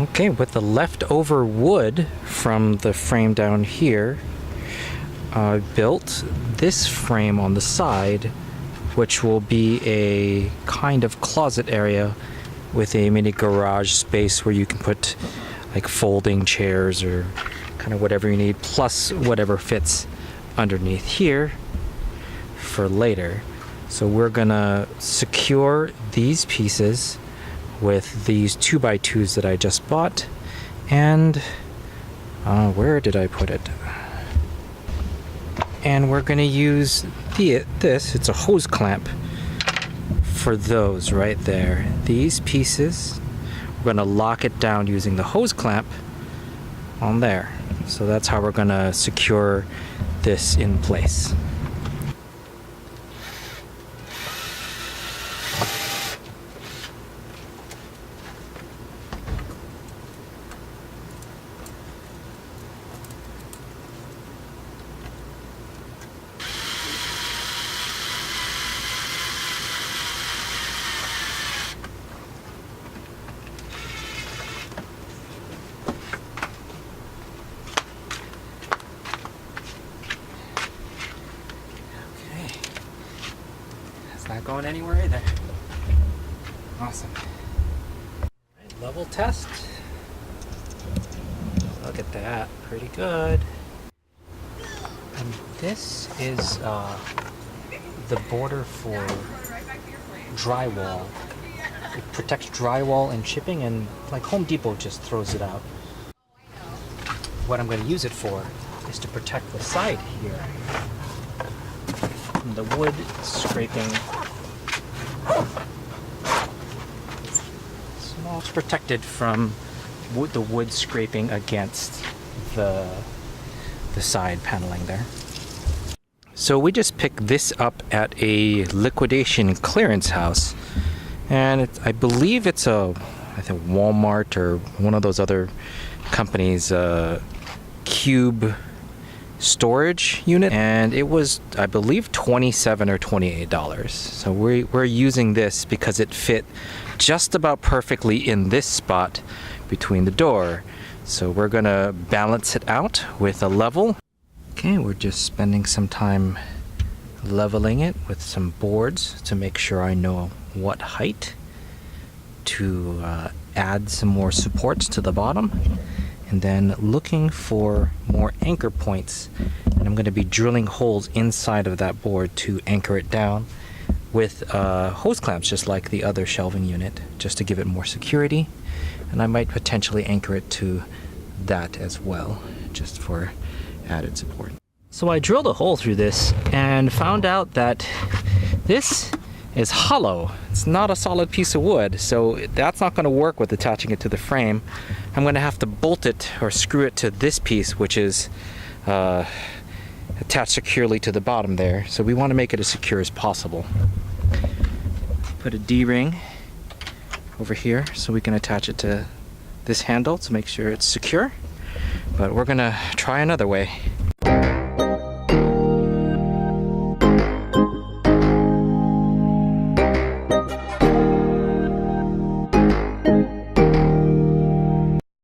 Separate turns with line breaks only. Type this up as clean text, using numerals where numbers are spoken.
Okay, with the leftover wood from the frame down here, I built this frame on the side, which will be a kind of closet area with a mini garage space where you can put like folding chairs or kind of whatever you need, plus whatever fits underneath here for later. So we're gonna secure these pieces with these 2x2s that I just bought, and where did I put it? And we're gonna use this, it's a hose clamp for those right there. These pieces, we're gonna lock it down using the hose clamp on there. So that's how we're gonna secure this in place. Not going anywhere either. Awesome. Right, level test. Look at that, pretty good. And this is the border for drywall. It protects drywall and shipping, and like Home Depot just throws it out. What I'm going to use it for is to protect the side here from the wood scraping. So now it's protected from the wood scraping against the side paneling there. So we just picked this up at a liquidation clearance house, and I believe it's I think Walmart or one of those other companies, cube storage unit, and it was, I believe, $27 or $28. So we're using this because it fit just about perfectly in this spot between the door. So we're gonna balance it out with a level. Okay, we're just spending some time leveling it with some boards to make sure I know what height to add some more supports to the bottom, and then looking for more anchor points, and I'm going to be drilling holes inside of that board to anchor it down with hose clamps, just like the other shelving unit, just to give it more security. And I might potentially anchor it to that as well, just for added support. So I drilled a hole through this and found out that this is hollow. It's not a solid piece of wood, so that's not going to work with attaching it to the frame. I'm going to have to bolt it or screw it to this piece, which is attached securely to the bottom there. So we want to make it as secure as possible. Put a D-ring over here so we can attach it to this handle to make sure it's secure. But we're going to try another way.